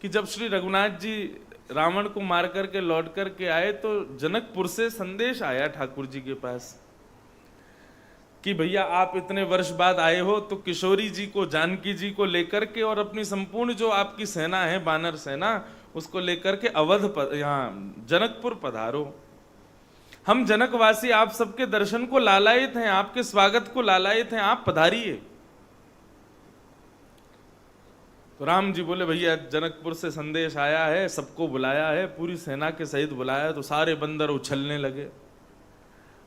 कि जब श्री रघुनाथ जी रावण को मार करके लौट करके आए तो जनकपुर से संदेश आया ठाकुर जी के पास कि भैया आप इतने वर्ष बाद आए हो तो किशोरी जी को, जानकी जी को लेकर के और अपनी संपूर्ण जो आपकी सेना है, बानर सेना, उसको लेकर के यहाँ जनकपुर पधारो। हम जनकवासी आप सबके दर्शन को लालायित हैं, आपके स्वागत को लालायित हैं, आप पधारिए। तो राम जी बोले भैया जनकपुर से संदेश आया है, सबको बुलाया है, पूरी सेना के सहित बुलाया है। तो सारे बंदर उछलने लगे,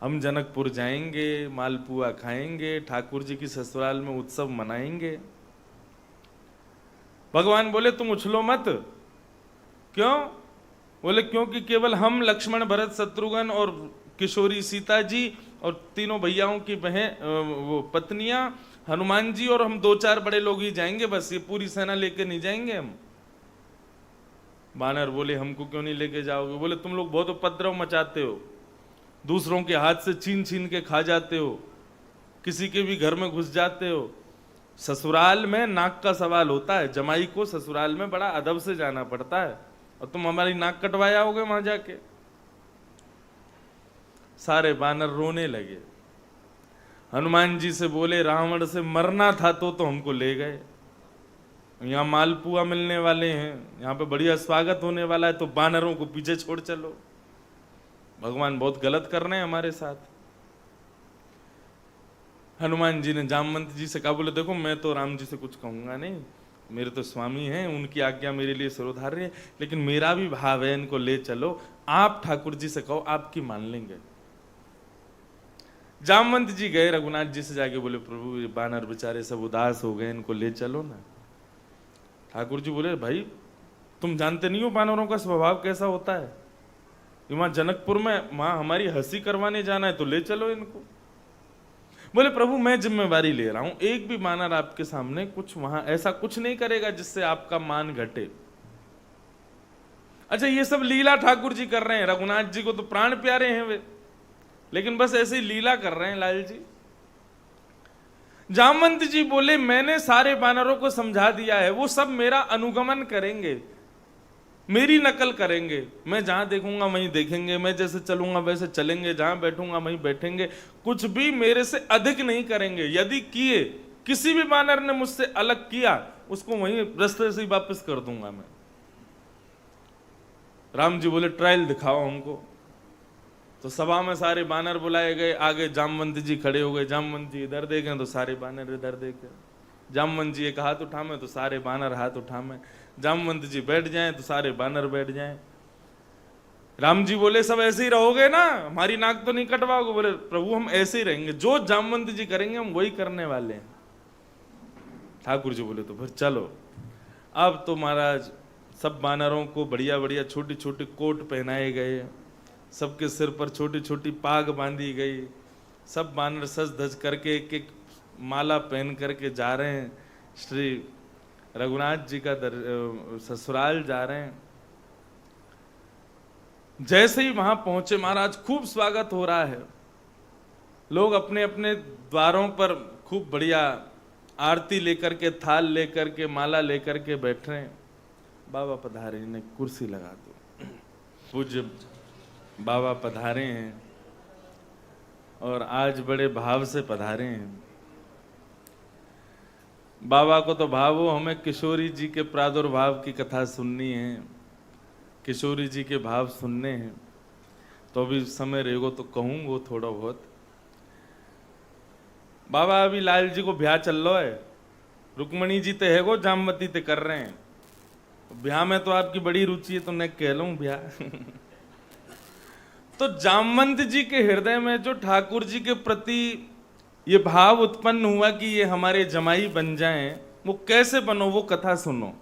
हम जनकपुर जाएंगे, मालपुआ खाएंगे, ठाकुर जी की ससुराल में उत्सव मनाएंगे। भगवान बोले तुम उछलो मत। क्यों? बोले क्योंकि केवल हम, लक्ष्मण, भरत, शत्रुघ्न और किशोरी सीता जी और तीनों भैयाओं की बहन, वो पत्नियां, हनुमान जी और हम 2-4 बड़े लोग ही जाएंगे, बस ये पूरी सेना लेके नहीं जाएंगे हम। बानर बोले हमको क्यों नहीं लेके जाओगे? बोले तुम लोग बहुत उपद्रव मचाते हो, दूसरों के हाथ से छीन छीन के खा जाते हो, किसी के भी घर में घुस जाते हो। ससुराल में नाक का सवाल होता है, जमाई को ससुराल में बड़ा अदब से जाना पड़ता है, और तुम हमारी नाक कटवाया होगे वहां जाके। सारे बानर रोने लगे। हनुमान जी से बोले रावण से मरना था तो हमको ले गए, यहाँ मालपुआ मिलने वाले हैं, यहाँ पे बढ़िया स्वागत होने वाला है, तो बानरों को पीछे छोड़ चलो। भगवान बहुत गलत कर रहे हैं हमारे साथ। हनुमान जी ने जामवंत जी से कहा, बोले देखो मैं तो राम जी से कुछ कहूंगा नहीं, मेरे तो स्वामी हैं, उनकी आज्ञा मेरे लिए सर्वधार्य है, लेकिन मेरा भी भाव है, इनको ले चलो। आप ठाकुर जी से कहो, आपकी मान लेंगे। जामवंत जी गए रघुनाथ जी से जाके बोले प्रभु ये बानर बेचारे सब उदास हो गए, इनको ले चलो ना। ठाकुर जी बोले भाई तुम जानते नहीं हो बानरों का स्वभाव कैसा होता है, वहां जनकपुर में वहां हमारी हंसी करवाने जाना है तो ले चलो इनको। बोले प्रभु मैं जिम्मेवारी ले रहा हूं, एक भी बानर आपके सामने कुछ वहां ऐसा कुछ नहीं करेगा जिससे आपका मान घटे। अच्छा ये सब लीला ठाकुर जी कर रहे हैं, रघुनाथ जी को तो प्राण प्यारे हैं वे, लेकिन बस ऐसे ही लीला कर रहे हैं लाल जी। जामवंत जी बोले मैंने सारे बानरों को समझा दिया है, वो सब मेरा अनुगमन करेंगे, मेरी नकल करेंगे, मैं जहां देखूंगा वहीं देखेंगे, मैं जैसे चलूंगा वैसे चलेंगे, जहां बैठूंगा वहीं बैठेंगे, कुछ भी मेरे से अधिक नहीं करेंगे। यदि किए, किसी भी बानर ने मुझसे अलग किया, उसको वहीं रास्ते से ही वापस कर दूंगा मैं। राम जी बोले ट्रायल दिखाओ हमको। तो सभा में सारे बानर बुलाए गए, आगे जामवंत जी खड़े हो गए। जामवंत जी इधर देखें तो सारे बानर इधर देखें, जामवंत जी एक हाथ उठावे तो सारे बानर हाथ उठावे, जामवंत जी बैठ जाएं तो सारे बानर बैठ जाएं। राम जी बोले सब ऐसे ही रहोगे ना, हमारी नाक तो नहीं कटवाओगे? बोले प्रभु हम ऐसे ही रहेंगे, जो जामवंत जी करेंगे हम वही करने वाले हैं। ठाकुर जी बोले तो फिर चलो। अब तो महाराज सब बानरों को बढ़िया बढ़िया छोटी छोटी कोट पहनाए गए, सबके सिर पर छोटी छोटी पाग बांधी गई, सब बानर सज धज करके एक एक माला पहन करके जा रहे हैं, श्री रघुनाथ जी का ससुराल जा रहे हैं। जैसे ही वहां पहुंचे महाराज खूब स्वागत हो रहा है, लोग अपने अपने द्वारों पर खूब बढ़िया आरती लेकर के, थाल लेकर के, माला लेकर के बैठ रहे हैं। बाबा पधारे, ने कुर्सी लगा दो। पूज्य बाबा पधारे हैं और आज बड़े भाव से पधारे हैं। बाबा को तो भाव हो, हमें किशोरी जी के प्रादुर्भाव की कथा सुननी है, किशोरी जी के भाव सुनने हैं, तो अभी समय रहेगो तो कहूँगो थोड़ा बहुत। बाबा अभी लाल जी को ब्याह चल रहा है, रुक्मणी जी ते है गो, जामवती ते कर रहे हैं, ब्याह में तो आपकी बड़ी रुचि है तो मैं कह लूं ब्याह। तो जामवंत जी के हृदय में जो ठाकुर जी के प्रति ये भाव उत्पन्न हुआ कि ये हमारे जमाई बन जाएं, वो कैसे बनो, वो कथा सुनो।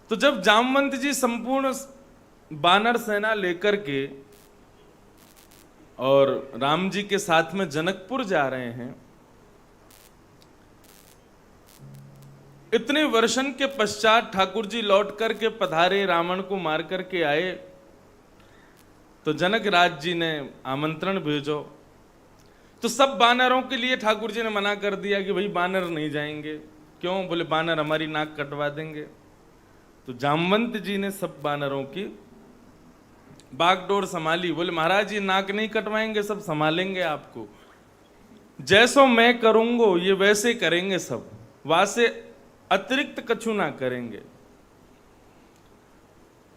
तो जब जामवंत जी संपूर्ण बानर सेना लेकर के और राम जी के साथ में जनकपुर जा रहे हैं, इतने वर्षन के पश्चात ठाकुर जी लौट करके पधारे, रावण को मार करके आए। तो जनक राज जी ने आमंत्रण भेजो तो सब बानरों के लिए ठाकुर जी ने मना कर दिया कि भाई बानर नहीं जाएंगे। क्यों? बोले बानर हमारी नाक कटवा देंगे। तो जामवंत जी ने सब बानरों की बागडोर संभाली। बोले महाराज ये नाक नहीं कटवाएंगे, सब संभालेंगे आपको, जैसो मैं करूंगो ये वैसे करेंगे, सब वासे अतिरिक्त कछु ना करेंगे।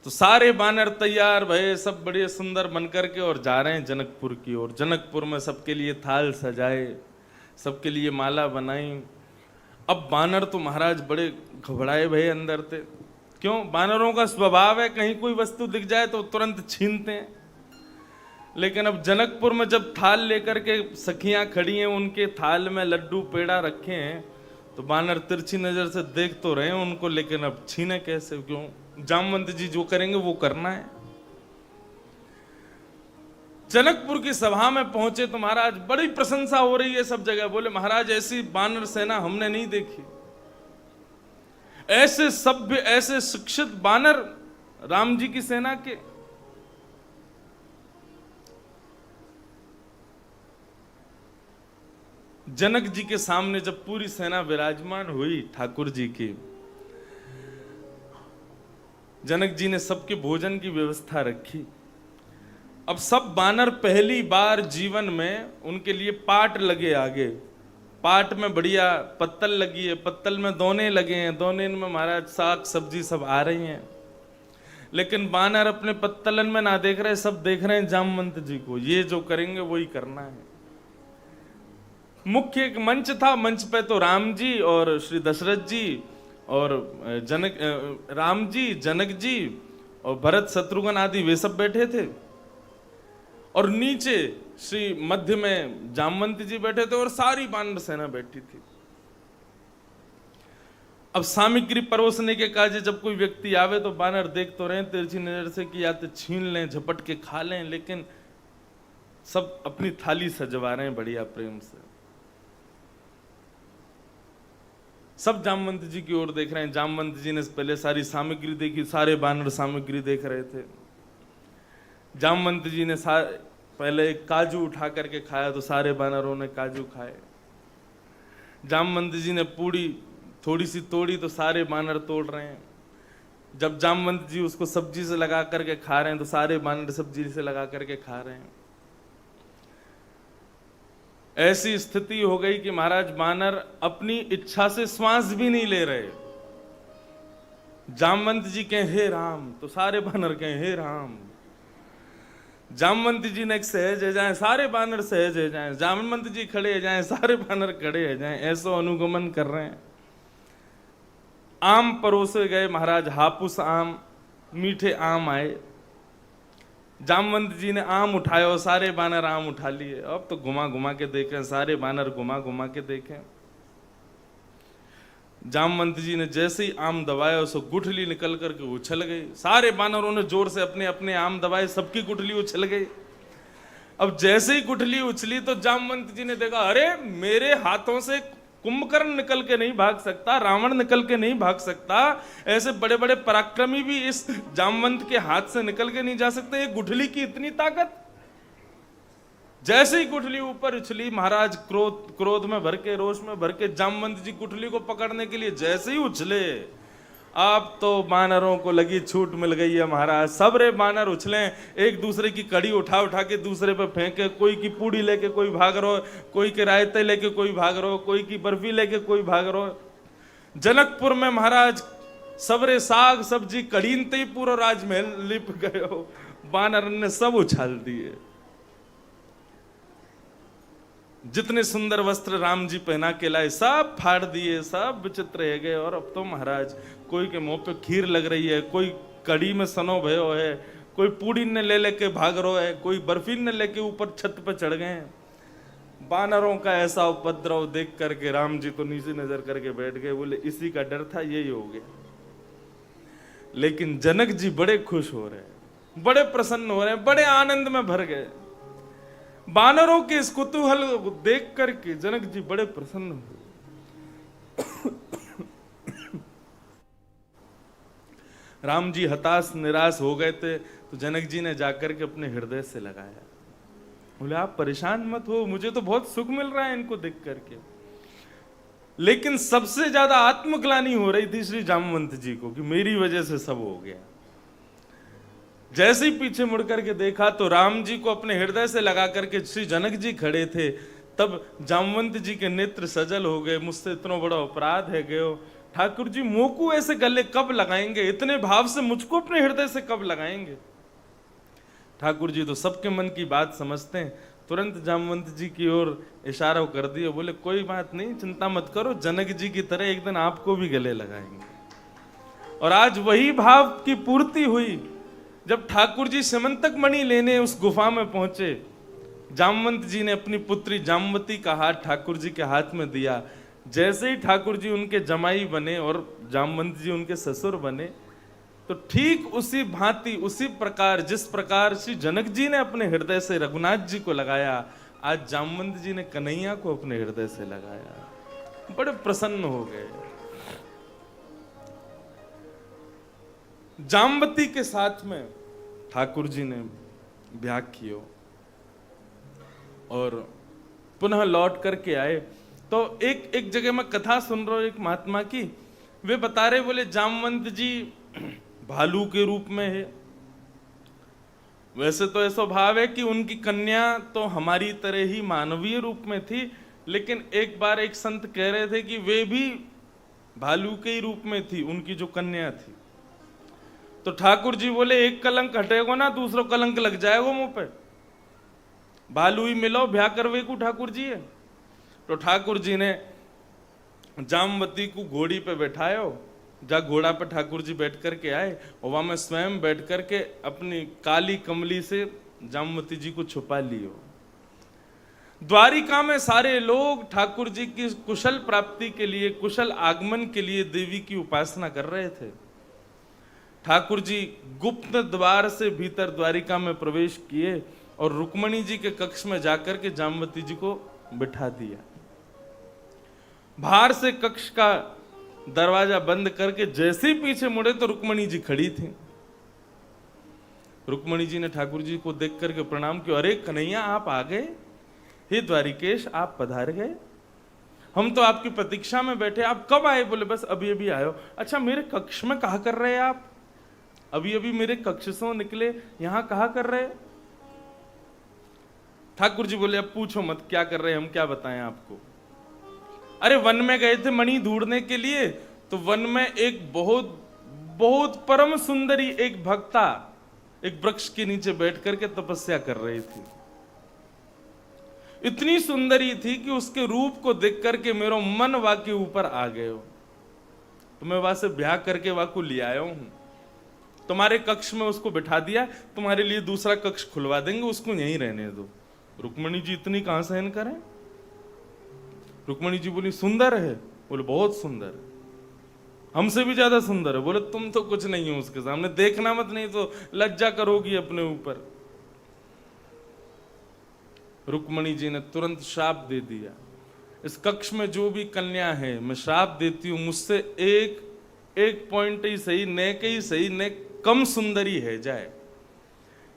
तो सारे बानर तैयार भये, सब बड़े सुंदर बनकर के और जा रहे हैं जनकपुर की ओर। जनकपुर में सबके लिए थाल सजाए, सबके लिए माला बनाई। अब बानर तो महाराज बड़े घबराए भये अंदर थे। क्यों? बानरों का स्वभाव है कहीं कोई वस्तु दिख जाए तो तुरंत छीनते हैं। लेकिन अब जनकपुर में जब थाल लेकर के सखियां खड़ी हैं, उनके थाल में लड्डू पेड़ा रखे हैं, तो बानर तिरछी नजर से देख तो रहे हैं उनको, लेकिन अब छीने कैसे? क्यों? जामवंत जी जो करेंगे वो करना है। जनकपुर की सभा में पहुंचे तो महाराज बड़ी प्रशंसा हो रही है सब जगह। बोले महाराज ऐसी बानर सेना हमने नहीं देखी, ऐसे सभ्य ऐसे शिक्षित बानर राम जी की सेना के। जनक जी के सामने जब पूरी सेना विराजमान हुई ठाकुर जी की, जनक जी ने सबके भोजन की व्यवस्था रखी। अब सब बानर पहली बार जीवन में उनके लिए पाट लगे आगे, पाट में बढ़िया पत्तल लगी है, पत्तल में दोने लगे हैं, दोने में महाराज साग सब्जी सब आ रही हैं। लेकिन बानर अपने पत्तलन में ना देख रहे, सब देख रहे हैं जामवंत जी को, ये जो करेंगे वही करना है। मुख्य एक मंच था, मंच पे तो राम जी और श्री दशरथ जी और राम जी, जनक जी और भरत शत्रुघ्न आदि वे सब बैठे थे, और नीचे श्री मध्य में जामवंत जी बैठे थे और सारी बानर सेना बैठी थी। अब सामग्री परोसने के काजे जब कोई व्यक्ति आवे तो बानर देख तो रहे तिरछी नजर से कि या तो छीन लें, झपट के खा लें, लेकिन सब अपनी थाली सजवा रहे हैं बढ़िया प्रेम से। सब जामवंत जी की ओर देख रहे हैं। जामवंत जी ने पहले सारी सामग्री देखी, सारे बानर सामग्री देख रहे थे। जामवंत जी ने पहले एक काजू उठा करके खाया तो सारे बानरों ने काजू खाए। जामवंत जी ने पूड़ी थोड़ी सी तोड़ी तो सारे बानर तोड़ रहे हैं। जब जामवंत जी उसको सब्जी से लगा करके खा रहे हैं तो सारे बानर सब्जी से लगा करके खा रहे हैं। ऐसी स्थिति हो गई कि महाराज बानर अपनी इच्छा से श्वास भी नहीं ले रहे। जामवंत जी कहें हे राम तो सारे बानर कहें हे राम। जामवंत जी ने एक सहज है जाए, सारे बानर सहज है जाए। जामवंत जी खड़े है जाए, सारे बानर खड़े है जाए। ऐसा अनुगमन कर रहे हैं। आम परोसे गए महाराज, हापुस आम, मीठे आम आए। जामवंत जी ने आम उठाए और सारे बानर आम उठा लिए। अब तो घुमा घुमा के देखें, सारे बानर घुमा घुमा के देखें। जामवंत जी ने जैसे ही आम दबाया उसको गुठली निकल करके उछल गई। सारे बानरों ने जोर से अपने अपने आम दबाए, सबकी गुठली उछल गई। अब जैसे ही गुठली उछली तो जामवंत जी ने देखा अरे मेरे हाथों से कुंभकर्ण निकल के नहीं भाग सकता, रावण निकल के नहीं भाग सकता, ऐसे बड़े बड़े पराक्रमी भी इस जामवंत के हाथ से निकल के नहीं जा सकते। ये गुठली की इतनी ताकत। जैसे ही गुठली ऊपर उछली महाराज क्रोध में भर के, रोष में भर के जामवंत जी गुठली को पकड़ने के लिए जैसे ही उछले, अब तो बानरों को लगी छूट मिल गई है महाराज। सब रे बानर उछले, एक दूसरे की कड़ी उठा उठा के दूसरे पे फेंके। कोई की पूड़ी लेके कोई भाग रहा, कोई के रायते लेके कोई भाग रहा, कोई की बर्फी लेके कोई भाग रहा। जनकपुर में महाराज सबरे साग सब्जी कड़ीनते ही पूरा राजमहल लिप गए हो। बानर ने सब उछाल दिए। जितने सुंदर वस्त्र राम जी पहना के लाए सब फाड़ दिए, सब विचित्र रह गए। और अब तो महाराज कोई के मुंह पे खीर लग रही है, कोई कड़ी में सनो भयो है, कोई पूड़ी ने ले लेके भाग रहा है, कोई बर्फी ने लेके ऊपर छत पे चढ़ गए। बानरों का ऐसा उपद्रव देख करके राम जी तो नीचे नजर करके बैठ गए। बोले इसी का डर था, यही हो गया। लेकिन जनक जी बड़े खुश हो रहे हैं, बड़े प्रसन्न हो रहे हैं, बड़े आनंद में भर गए। बानरों के इस कुतूहल को देख करके जनक जी बड़े प्रसन्न हुए। राम जी हताश निराश हो गए थे तो जनक जी ने जाकर के अपने हृदय से लगाया बोले आप परेशान मत हो, मुझे तो बहुत सुख मिल रहा है इनको देख करके। लेकिन सबसे ज्यादा आत्मग्लानि हो रही थी श्री जामवंत जी को कि मेरी वजह से सब हो गया। जैसे ही पीछे मुड़ करके देखा तो राम जी को अपने हृदय से लगा करके श्री जनक जी खड़े थे। तब जामवंत जी के नेत्र सजल हो गए, मुझसे इतना बड़ा अपराध है गयो, ठाकुर जी मोकू ऐसे गले कब लगाएंगे, इतने भाव से मुझको अपने हृदय से कब लगाएंगे। ठाकुर जी तो सबके मन की बात समझते हैं, तुरंत जामवंत जी की ओर इशारा कर दिया, बोले कोई बात नहीं, चिंता मत करो, जनक जी की तरह एक दिन आपको भी गले लगाएंगे। और आज वही भाव की पूर्ति हुई। जब ठाकुर जी सिमंतक मणि लेने उस गुफा में पहुंचे, जामवंत जी ने अपनी पुत्री जामवती का हाथ ठाकुर जी के हाथ में दिया। जैसे ही ठाकुर जी उनके जमाई बने और जामवंत जी उनके ससुर बने, तो ठीक उसी भांति उसी प्रकार जिस प्रकार श्री जनक जी ने अपने हृदय से रघुनाथ जी को लगाया, आज जामवंत जी ने कन्हैया को अपने हृदय से लगाया। बड़े प्रसन्न हो गए। जामवती के साथ में ठाकुर जी ने ब्याह किया और पुनः लौट करके आए। तो एक जगह मैं कथा सुन रहा हूं एक महात्मा की, वे बता रहे, बोले जामवंत जी भालू के रूप में है। वैसे तो ऐसा भाव है कि उनकी कन्या तो हमारी तरह ही मानवीय रूप में थी, लेकिन एक बार एक संत कह रहे थे कि वे भी भालू के ही रूप में थी, उनकी जो कन्या थी। तो ठाकुर जी बोले एक कलंक हटेगा ना, दूसरा कलंक लग जाएगा मुंह पे, भालू ही मिलो ब्याह करवे को ठाकुर जी है। तो ठाकुर जी ने जामवती को घोड़ी पे बैठाया, जा घोड़ा पे ठाकुर जी बैठ करके आए और वहां में स्वयं बैठ करके अपनी काली कमली से जामवती जी को छुपा लियो। द्वारिका में सारे लोग ठाकुर जी की कुशल प्राप्ति के लिए, कुशल आगमन के लिए देवी की उपासना कर रहे थे। ठाकुर जी गुप्त द्वार से भीतर द्वारिका में प्रवेश किए और रुक्मणी जी के कक्ष में जाकर के जामवती जी को बिठा दिया। बाहर से कक्ष का दरवाजा बंद करके जैसे ही पीछे मुड़े तो रुक्मणी जी खड़ी थी। रुक्मणी जी ने ठाकुर जी को देख करके प्रणाम किया, अरे कन्हैया आप आ गए, हे द्वारिकेश आप पधार गए, हम तो आपकी प्रतीक्षा में बैठे, आप कब आए? बोले बस अभी अभी आयो। अच्छा मेरे कक्ष में कहा कर रहे हैं आप? अभी अभी मेरे कक्ष से निकले, यहां कहा कर रहे? ठाकुर जी बोले अब पूछो मत क्या कर रहे हैं, हम क्या बताएं आपको। अरे वन में गए थे मणि ढूंढने के लिए, तो वन में एक बहुत बहुत परम सुंदरी एक भक्ता एक वृक्ष के नीचे बैठ करके तपस्या कर रही थी। इतनी सुंदरी थी कि उसके रूप को देख करके मेरा मन वा के ऊपर आ गए हो, तो मैं वहां से ब्याह करके वहां को ले आया हूं। तुम्हारे कक्ष में उसको बिठा दिया, तुम्हारे लिए दूसरा कक्ष खुलवा देंगे, उसको यहीं रहने दो। रुक्मणी जी इतनी कहां सहन करें। रुक्मणी जी बोली सुंदर है? बोले बहुत सुंदर है, हमसे भी ज्यादा सुंदर है। बोले तुम तो कुछ नहीं हो उसके सामने, देखना मत, नहीं तो लज्जा करोगी अपने ऊपर। रुक्मणी जी ने तुरंत श्राप दे दिया, इस कक्ष में जो भी कन्या है मैं श्राप देती हूं, मुझसे एक पॉइंट ही सही, नेक ही सही, नेक कम सुंदरी है जाए।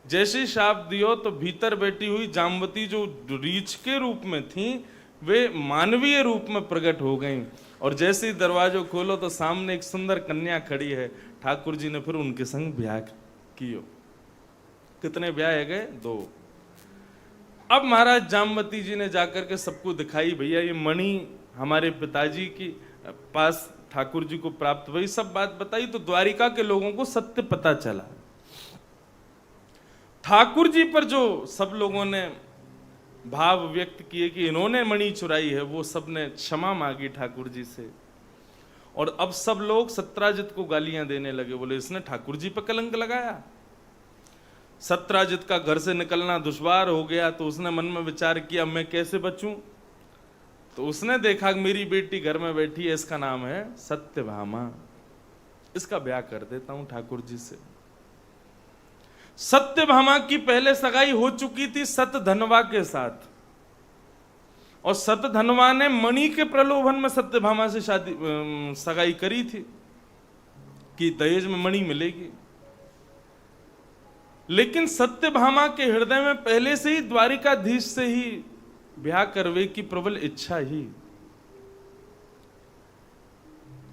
जैसे श्राप दियो तो भीतर बैठी हुई जामवती जो रीछ के रूप में थी वे मानवीय रूप में प्रकट हो गईं, और जैसे ही दरवाजा खोलो तो सामने एक सुंदर कन्या खड़ी है। ठाकुर जी ने फिर उनके संग ब्याह कियो। कितने ब्याह गए? 2। अब महाराज जामवती जी ने जाकर के सबको दिखाई, भैया ये मणि हमारे पिताजी की पास ठाकुर जी को प्राप्त, वही सब बात बताई। तो द्वारिका के लोगों को सत्य पता चला। ठाकुर जी पर जो सब लोगों ने भाव व्यक्त किए कि इन्होंने मणि चुराई है, वो सब ने क्षमा मांगी ठाकुर जी से। और अब सब लोग सत्राजित को गालियां देने लगे, बोले इसने ठाकुर जी पर कलंक लगाया। सत्राजित का घर से निकलना दुश्वार हो गया, तो उसने मन में विचार किया मैं कैसे बचूं। तो उसने देखा मेरी बेटी घर में बैठी है, इसका नाम है सत्यभामा, इसका ब्याह कर देता हूं ठाकुर जी से। सत्यभामा की पहले सगाई हो चुकी थी सतधनवा के साथ, और सतधनवा ने मणि के प्रलोभन में सत्यभामा से सगाई करी थी कि दहेज में मणि मिलेगी। लेकिन सत्यभामा के हृदय में पहले से ही द्वारिकाधीश से ही ब्याह करवे की प्रबल इच्छा ही।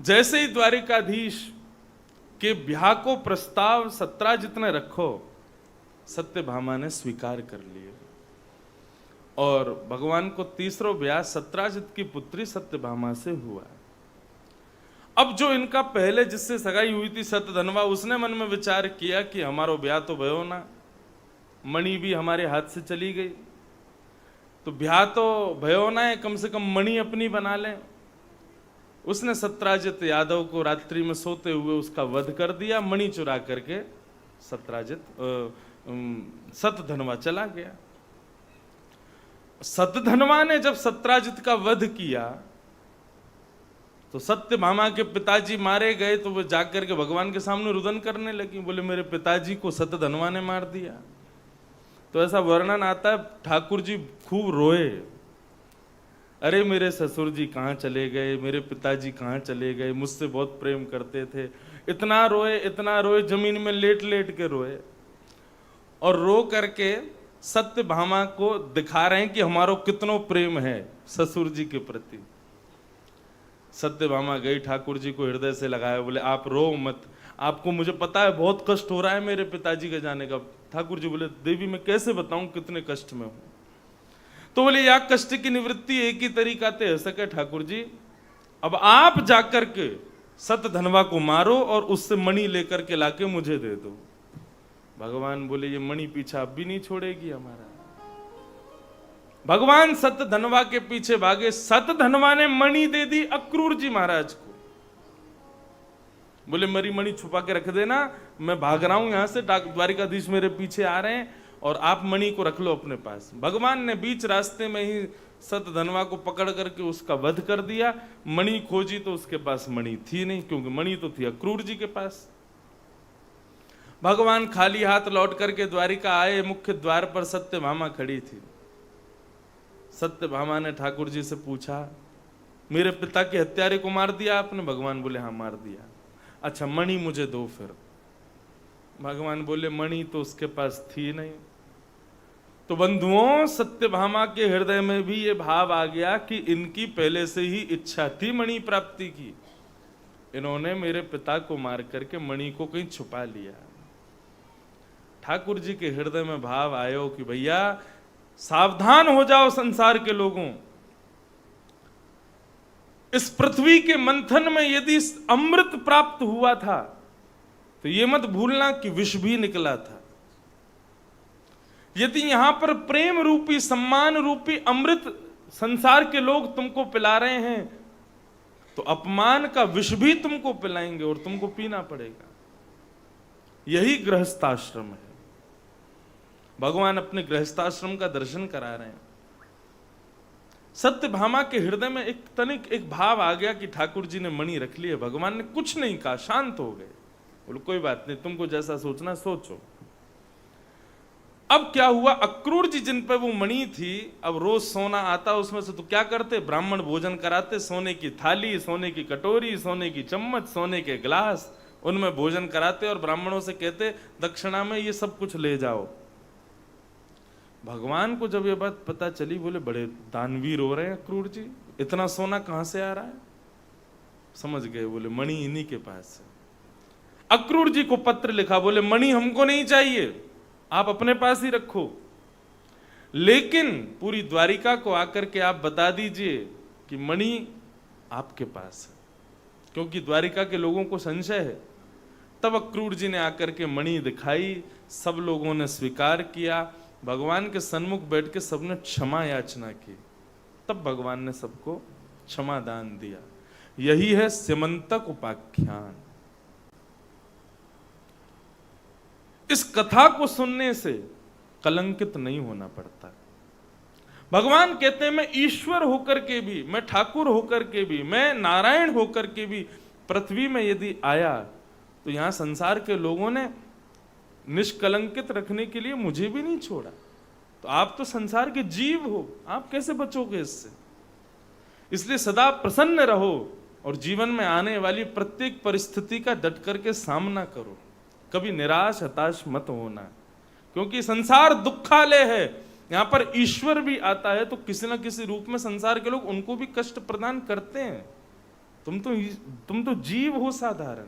जैसे ही द्वारिकाधीश के ब्याह को प्रस्ताव सत्राजित ने रखो, सत्यभामा ने स्वीकार कर लिया और भगवान को तीसरा ब्याह सत्राजित की पुत्री सत्यभामा से हुआ। अब जो इनका पहले जिससे सगाई हुई थी सतधनवा, उसने मन में विचार किया कि हमारो ब्याह तो भयो ना, मणि भी हमारे हाथ से चली गई, तो ब्याह तो भयो ना है, कम से कम मणि अपनी बना लें। उसने सत्राजित यादव को रात्रि में सोते हुए उसका वध कर दिया, मणि चुरा करके सतधनवा चला गया। सतधनवा ने जब सत्राजित का वध किया तो सत्यभामा के पिताजी मारे गए, तो वो जाकर के भगवान के सामने रुदन करने लगी, बोले मेरे पिताजी को सतधनवा ने मार दिया। तो ऐसा वर्णन आता है, ठाकुर जी खूब रोए, अरे मेरे ससुर जी कहाँ चले गए, मेरे पिताजी कहाँ चले गए, मुझसे बहुत प्रेम करते थे। इतना रोए, जमीन में लेट लेट के रोए और रो करके सत्यभामा को दिखा रहे हैं कि हमारो कितनो प्रेम है ससुर जी के प्रति। सत्यभामा गई, ठाकुर जी को हृदय से लगाया, बोले आप रो मत, आपको मुझे पता है बहुत कष्ट हो रहा है मेरे पिताजी के जाने का। ठाकुर जी बोले देवी मैं कैसे बताऊं कितने कष्ट में हूं। तो बोले या कष्ट की निवृत्ति एक ही तरीका ते हो सके ठाकुर जी, अब आप जाकर के सतधनवा को मारो और उससे मणि लेकर के लाके मुझे दे दो। भगवान बोले ये मणि पीछा अब भी नहीं छोड़ेगी हमारा। भगवान सतधनवा के पीछे भागे, सतधनवा ने मणि दे दी अक्रूर जी महाराज को। बोले मेरी मणि छुपा के रख देना, मैं भाग रहा हूं यहां से, द्वारिकाधीश मेरे पीछे आ रहे हैं और आप मणि को रख लो अपने पास। भगवान ने बीच रास्ते में ही सतधनवा को पकड़ करके उसका वध कर दिया। मणि खोजी तो उसके पास मणि थी नहीं, क्योंकि मणि तो थी अक्रूर जी के पास। भगवान खाली हाथ लौट करके द्वारिका आए, मुख्य द्वार पर सत्यभामा खड़ी थी। सत्यभामा ने ठाकुर जी से पूछा मेरे पिता के हत्यारे को मार दिया आपने? भगवान बोले हाँ मार दिया। अच्छा मणि मुझे दो फिर। भगवान बोले मणि तो उसके पास थी नहीं। तो बंधुओं सत्यभामा के हृदय में भी ये भाव आ गया कि इनकी पहले से ही इच्छा थी मणि प्राप्ति की, इन्होंने मेरे पिता को मार करके मणि को कहीं छुपा लिया। ठाकुर जी के हृदय में भाव आयो कि भैया सावधान हो जाओ संसार के लोगों, इस पृथ्वी के मंथन में यदि अमृत प्राप्त हुआ था तो ये मत भूलना कि विष भी निकला था। यदि यहां पर प्रेम रूपी सम्मान रूपी अमृत संसार के लोग तुमको पिला रहे हैं तो अपमान का विष भी तुमको पिलाएंगे और तुमको पीना पड़ेगा। यही गृहस्थाश्रम है। भगवान अपने गृहस्थाश्रम का दर्शन करा रहे हैं। सत्यभामा के हृदय में एक तनिक एक भाव आ गया कि ठाकुर जी ने मणि रख लिया। भगवान ने कुछ नहीं कहा, शांत हो गए, बोले कोई बात नहीं, तुमको जैसा सोचना सोचो। अब क्या हुआ, अक्रूर जी जिन पर वो मणि थी, अब रोज सोना आता उसमें से, तो क्या करते, ब्राह्मण भोजन कराते, सोने की थाली, सोने की कटोरी, सोने की चम्मच, सोने के गिलास, उनमें भोजन कराते और ब्राह्मणों से कहते दक्षिणा में ये सब कुछ ले जाओ। भगवान को जब ये बात पता चली, बोले बड़े दानवीर हो रहे हैं अक्रूर जी, इतना सोना कहां से आ रहा है? समझ गए, बोले मणि इन्हीं के पास है। अक्रूर जी को पत्र लिखा, बोले मणि हमको नहीं चाहिए, आप अपने पास ही रखो, लेकिन पूरी द्वारिका को आकर के आप बता दीजिए कि मणि आपके पास है, क्योंकि द्वारिका के लोगों को संशय है। तब अक्रूर जी ने आकर के मणि दिखाई, सब लोगों ने स्वीकार किया। भगवान के सन्मुख बैठ के सबने क्षमा याचना की, तब भगवान ने सबको क्षमा दान दिया। यही है स्यमंतक उपाख्यान। इस कथा को सुनने से कलंकित नहीं होना पड़ता। भगवान कहते हैं मैं ईश्वर होकर के भी, मैं ठाकुर होकर के भी, मैं नारायण होकर के भी पृथ्वी में यदि आया तो यहां संसार के लोगों ने निष्कलंकित रखने के लिए मुझे भी नहीं छोड़ा। तो आप तो संसार के जीव हो, आप कैसे बचोगे इससे? इसलिए सदा प्रसन्न रहो और जीवन में आने वाली प्रत्येक परिस्थिति का डट करके सामना करो। कभी निराश हताश मत होना। क्योंकि संसार दुखालय है, यहां पर ईश्वर भी आता है तो किसी ना किसी रूप में संसार के लोग उनको भी कष्ट प्रदान करते हैं। तुम तो जीव हो साधारण,